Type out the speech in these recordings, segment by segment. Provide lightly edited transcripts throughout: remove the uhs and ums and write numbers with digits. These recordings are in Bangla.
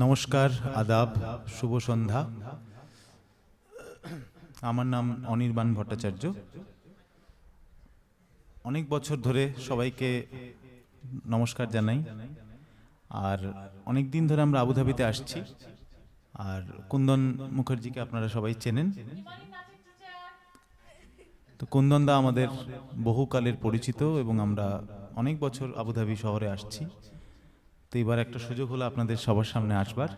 নমস্কার, আদাব, শুভ সন্ধ্যা। আমার নাম অনির্বাণ ভট্টাচার্য। অনেক বছর ধরে সবাইকে নমস্কার জানাই। আর অনেক দিন ধরে আমরা আবুধাবিতে আসছি। আর কুন্দন মুখার্জিকে আপনারা সবাই চেনেন। তো কুন্দনদা আমাদের বহুকালের পরিচিত এবং আমরা অনেক বছর আবুধাবি শহরে আসছি। তো এবার একটা সুযোগ হলো আপনাদের সবার সামনে আসবার,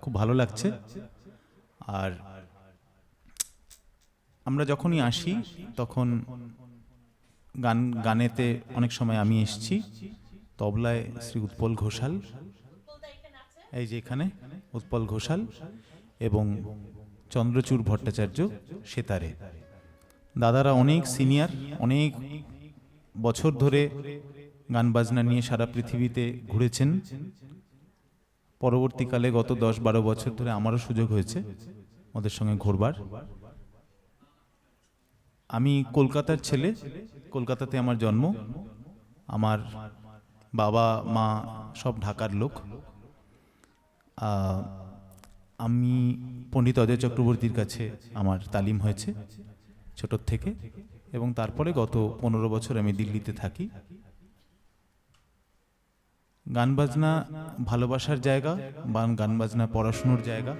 খুব ভালো লাগছে। আর আমরা যখনই আসি তখন গানেতে অনেক সময় আমি এসেছি, তবলায় শ্রী উৎপল ঘোষাল, এই যে এখানে উৎপল ঘোষাল, এবং চন্দ্রচূড় ভট্টাচার্য সেতারে। দাদারা অনেক সিনিয়র, অনেক বছর ধরে গান বাজনা নিয়ে সারা পৃথিবীতে ঘুরেছেন। পরবর্তীকালে গত 10-12 বছর ধরে আমারও সুযোগ হয়েছে ওদের সঙ্গে ঘুরবার। আমি কলকাতার ছেলে, কলকাতাতে আমার জন্ম। আমার বাবা মা সব ঢাকার লোক। আমি পণ্ডিত অজয় চক্রবর্তীর কাছে আমার তালিম হয়েছে ছোটোর থেকে, এবং তারপরে গত 15 বছর আমি দিল্লিতে থাকি। গান বাজনা ভালোবাসার জায়গা, বা গান বাজনা পড়াশুনোর জায়গা,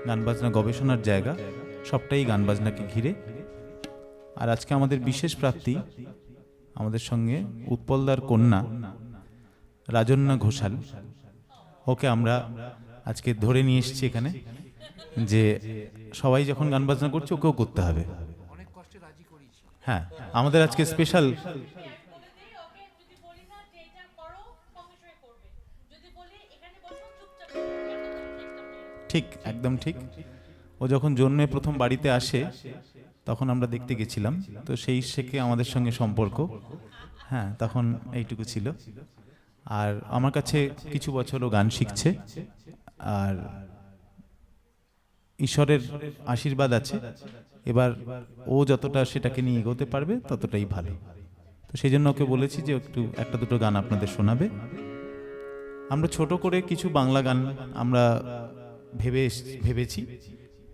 গান বাজনা গবেষণার জায়গা, সবটাই গান বাজনাকে ঘিরে। আর আজকে আমাদের বিশেষ প্রাপ্তি, আমাদের সঙ্গে উৎপলদার কন্যা রাজন্যা ঘোষাল। ওকে আমরা আজকে ধরে নিয়ে এসেছি এখানে, যে সবাই যখন গান বাজনা করছে ওকেও করতে হবে। হ্যাঁ, আমাদের আজকে স্পেশাল। ঠিক, একদম ঠিক। ও যখন জন্মে প্রথম বাড়িতে আসে তখন আমরা দেখতে গেছিলাম, তো সেই থেকে আমাদের সঙ্গে সম্পর্ক। হ্যাঁ, তখন এইটুকু ছিল। আর আমার কাছে কিছু বছর ও গান শিখছে, আর ঈশ্বরের আশীর্বাদ আছে। এবার ও যতটা সেটাকে নিয়ে এগোতে পারবে ততটাই ভালো। তো সেই জন্য ওকে বলেছি যে একটু একটা দুটো গান আপনাদের শোনাবে। আমরা ছোট করে কিছু বাংলা গান আমরা ভেবেছি,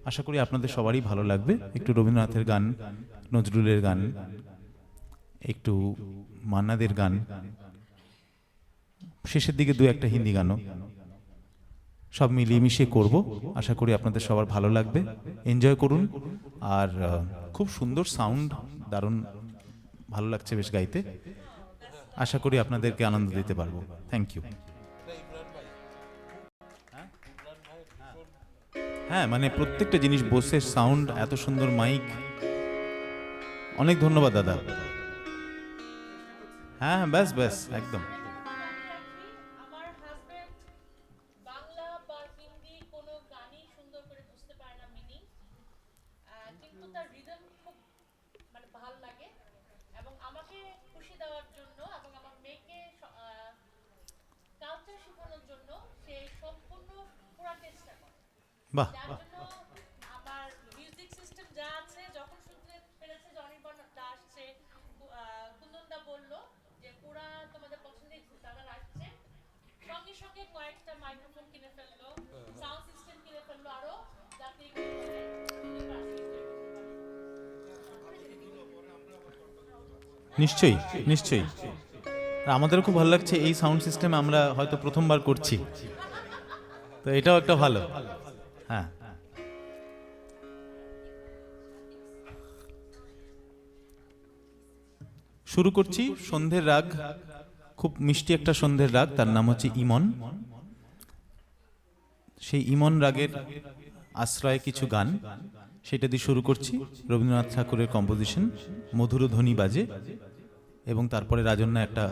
আশা করি আপনাদের সবারই ভালো লাগবে। একটু রবীন্দ্রনাথের গান, নজরুলের গান, একটু মান্নাদের গান, শেষের দিকে দু একটা হিন্দি গানও, সব মিলিয়ে মিশিয়ে করব। আশা করি আপনাদের সবার ভালো লাগবে, এনজয় করুন। আর খুব সুন্দর সাউন্ড, দারুণ ভালো লাগছে বেশ গাইতে। আশা করি আপনাদেরকে আনন্দ দিতে পারবো। Thank you. হ্যাঁ, মানে প্রত্যেকটা জিনিস বসে, সাউন্ড এত সুন্দর, মাইক, অনেক ধন্যবাদ দাদা। হ্যাঁ, ব্যাস ব্যাস, একদম। বাহ, নিশ্চয়ই নিশ্চয়ই। আমাদেরও খুব ভালো লাগছে এই সাউন্ড সিস্টেম, আমরা হয়তো প্রথমবার করছি, তো এটাও একটা ভালো। হ্যাঁ, শুরু করছি সন্ধ্যের রাগ, খুব মিষ্টি একটা সন্ধ্যের রাগ, তার নাম হচ্ছে ইমন। সেই ইমন রাগের আশ্রয়ে কিছু গান, সেটা দিয়ে শুরু করছি। রবীন্দ্রনাথ ঠাকুরের কম্পোজিশন, মধুর ধ্বনি বাজে, এবং তারপরে রাজন্যা একটা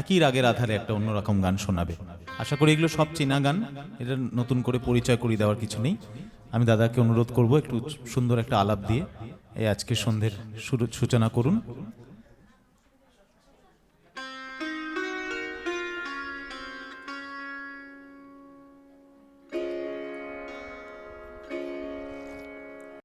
একই রাগের আধারে একটা অন্যরকম গান শোনাবে। আশা করি এগুলো সব চেনা গান, এটা নতুন করে পরিচয় করিয়ে দেওয়ার কিছু নেই। আমি দাদাকে অনুরোধ করব একটু সুন্দর একটা আলাপ দিয়ে এই আজকের সন্ধ্যের সূচনা করুন।